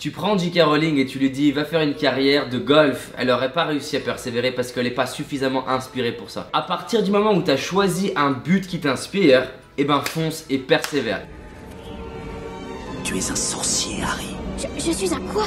Tu prends J.K. Rowling et tu lui dis va faire une carrière de golf, elle aurait pas réussi à persévérer parce qu'elle n'est pas suffisamment inspirée pour ça. À partir du moment où tu as choisi un but qui t'inspire, eh ben fonce et persévère. Tu es un sorcier, Harry. Je suis un quoi?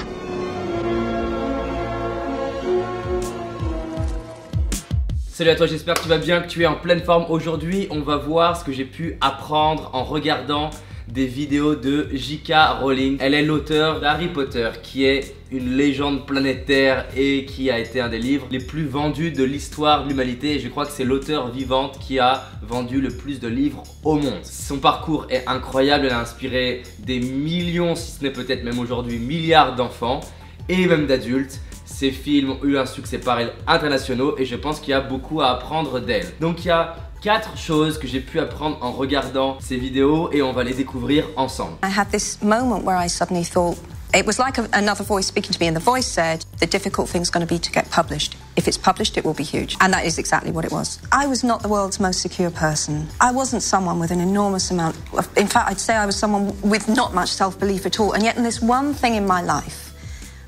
Salut à toi, j'espère que tu vas bien, que tu es en pleine forme. Aujourd'hui, on va voir ce que j'ai pu apprendre en regardant des vidéos de J.K. Rowling. Elle est l'auteure d'Harry Potter, qui est une légende planétaire et qui a été un des livres les plus vendus de l'histoire de l'humanité. Et je crois que c'est l'auteure vivante qui a vendu le plus de livres au monde. Son parcours est incroyable, elle a inspiré des millions, si ce n'est peut-être même aujourd'hui milliards d'enfants et même d'adultes. Ses films ont eu un succès pareil internationaux et je pense qu'il y a beaucoup à apprendre d'elle. Donc il y a 4 choses que j'ai pu apprendre en regardant ces vidéos et on va les découvrir ensemble. I had this moment where I suddenly thought, it was like another voice speaking to me, and the voice said, the difficult thing's going to be to get published. If it's published, it will be huge. And that is exactly what it was. I was not the world's most secure person. I wasn't someone with an enormous amount of, in fact, I'd say I was someone with not much self-belief at all. And yet in this one thing in my life,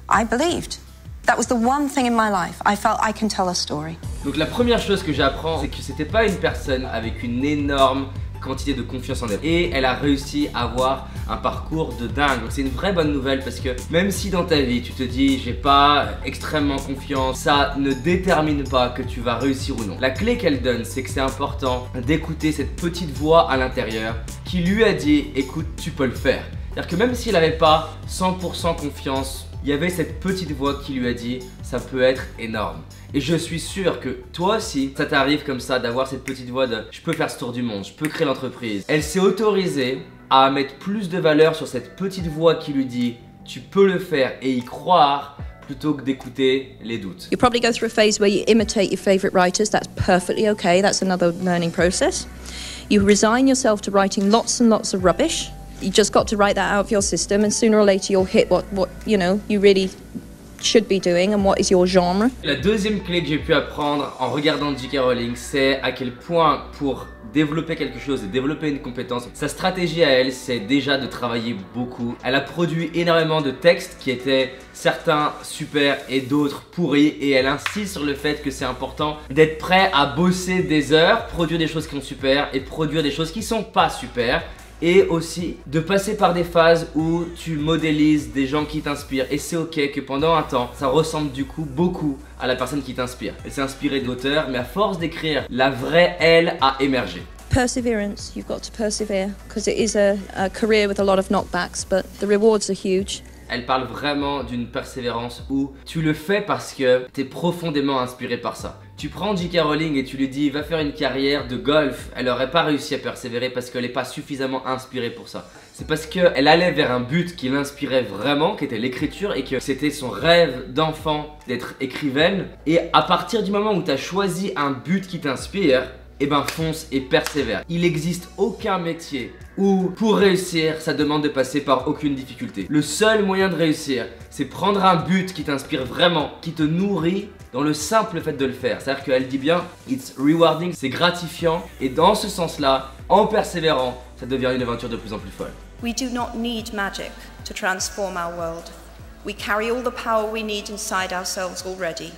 I believed. That was the one thing in my life. I felt I can tell a story. Donc la première chose que j'apprends, c'est que c'était pas une personne avec une énorme quantité de confiance en elle. Et elle a réussi à avoir un parcours de dingue. Donc c'est une vraie bonne nouvelle parce que même si dans ta vie tu te dis j'ai pas extrêmement confiance, ça ne détermine pas que tu vas réussir ou non. La clé qu'elle donne, c'est que c'est important d'écouter cette petite voix à l'intérieur qui lui a dit écoute, tu peux le faire. C'est-à-dire que même s'il n'avait pas 100% confiance, il y avait cette petite voix qui lui a dit ça peut être énorme. Et je suis sûr que toi aussi, ça t'arrive comme ça d'avoir cette petite voix de je peux faire ce tour du monde, je peux créer l'entreprise. Elle s'est autorisée à mettre plus de valeur sur cette petite voix qui lui dit tu peux le faire et y croire plutôt que d'écouter les doutes. You probably go through a phase where you imitate your favorite writers. That's perfectly okay. That's another learning process. You resign yourself to writing lots and lots of rubbish. You just got to write that out of your system, and sooner or later you'll hit what you know you really should be doing and what is your genre. La deuxième clé que j'ai pu apprendre en regardant J.K. Rowling, c'est à quel point pour développer quelque chose et développer une compétence, sa stratégie à elle, c'est déjà de travailler beaucoup. Elle a produit énormément de textes qui étaient certains super et d'autres pourris, et elle insiste sur le fait que c'est important d'être prêt à bosser des heures, produire des choses qui sont super et produire des choses qui sont pas super. Et aussi de passer par des phases où tu modélises des gens qui t'inspirent. Et c'est ok que pendant un temps, ça ressemble du coup beaucoup à la personne qui t'inspire. Elle s'est inspirée d'auteurs, mais à force d'écrire, la vraie elle a émergé. Perseverance, you've got to persevere because it is a career with a lot of knockbacks, but the rewards are huge. Elle parle vraiment d'une persévérance où tu le fais parce que tu es profondément inspiré par ça. Tu prends J.K. Rowling et tu lui dis va faire une carrière de golf, elle n'aurait pas réussi à persévérer parce qu'elle n'est pas suffisamment inspirée pour ça. C'est parce qu'elle allait vers un but qui l'inspirait vraiment, qui était l'écriture, et que c'était son rêve d'enfant d'être écrivaine. Et à partir du moment où tu as choisi un but qui t'inspire, eh ben fonce et persévère. Il n'existe aucun métier où pour réussir, ça demande de passer par aucune difficulté. Le seul moyen de réussir, c'est prendre un but qui t'inspire vraiment, qui te nourrit dans le simple fait de le faire. C'est-à-dire qu'elle dit bien, it's rewarding, c'est gratifiant, et dans ce sens-là, en persévérant, ça devient une aventure de plus en plus folle. We do not need magic to transform our world. We carry all the power we need inside ourselves already.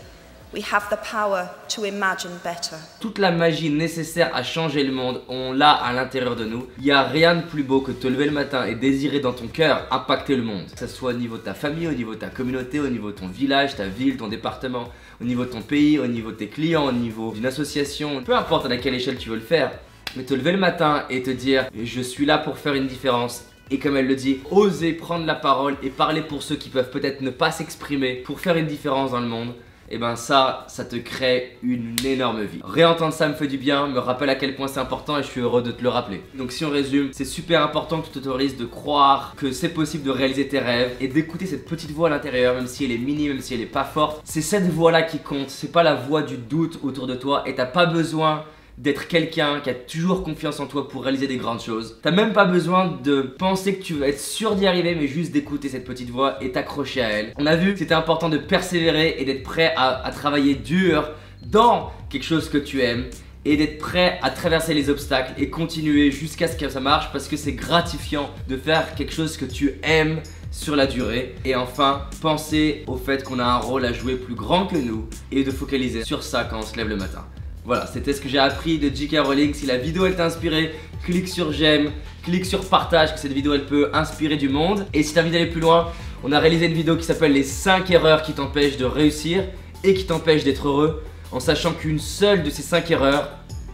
We have the power to imagine better. Toute la magie nécessaire à changer le monde, on l'a à l'intérieur de nous. Il n'y a rien de plus beau que de te lever le matin et désirer dans ton cœur impacter le monde. Que ce soit au niveau de ta famille, au niveau de ta communauté, au niveau de ton village, ta ville, ton département, au niveau de ton pays, au niveau de tes clients, au niveau d'une association. Peu importe à laquelle échelle tu veux le faire, mais te lever le matin et te dire je suis là pour faire une différence. Et comme elle le dit, oser prendre la parole et parler pour ceux qui peuvent peut-être ne pas s'exprimer pour faire une différence dans le monde. Et ben ça te crée une énorme vie. Réentendre ça me fait du bien, me rappelle à quel point c'est important et je suis heureux de te le rappeler. Donc si on résume, c'est super important que tu t'autorises de croire que c'est possible de réaliser tes rêves et d'écouter cette petite voix à l'intérieur, même si elle est minime, même si elle est pas forte. C'est cette voix là qui compte, c'est pas la voix du doute autour de toi, et t'as pas besoin d'être quelqu'un qui a toujours confiance en toi pour réaliser des grandes choses. T'as même pas besoin de penser que tu vas être sûr d'y arriver, mais juste d'écouter cette petite voix et t'accrocher à elle. On a vu que c'était important de persévérer et d'être prêt à travailler dur dans quelque chose que tu aimes. et d'être prêt à traverser les obstacles et continuer jusqu'à ce que ça marche parce que c'est gratifiant de faire quelque chose que tu aimes sur la durée. Et enfin, penser au fait qu'on a un rôle à jouer plus grand que nous et de focaliser sur ça quand on se lève le matin. Voilà, c'était ce que j'ai appris de J.K. Rowling. Si la vidéo elle t'a inspiré, clique sur j'aime, clique sur partage, que cette vidéo elle peut inspirer du monde. Et si t'as envie d'aller plus loin, on a réalisé une vidéo qui s'appelle les 5 erreurs qui t'empêchent de réussir et qui t'empêchent d'être heureux, en sachant qu'une seule de ces 5 erreurs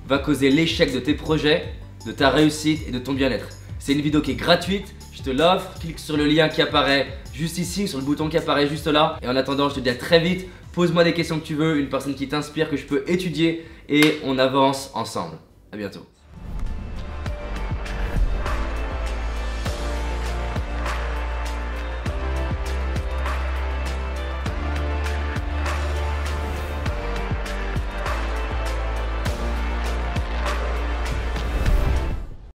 va causer l'échec de tes projets, de ta réussite et de ton bien-être. C'est une vidéo qui est gratuite, je te l'offre, clique sur le lien qui apparaît juste ici, sur le bouton qui apparaît juste là. Et en attendant, je te dis à très vite, pose-moi des questions que tu veux, une personne qui t'inspire, que je peux étudier et on avance ensemble. À bientôt.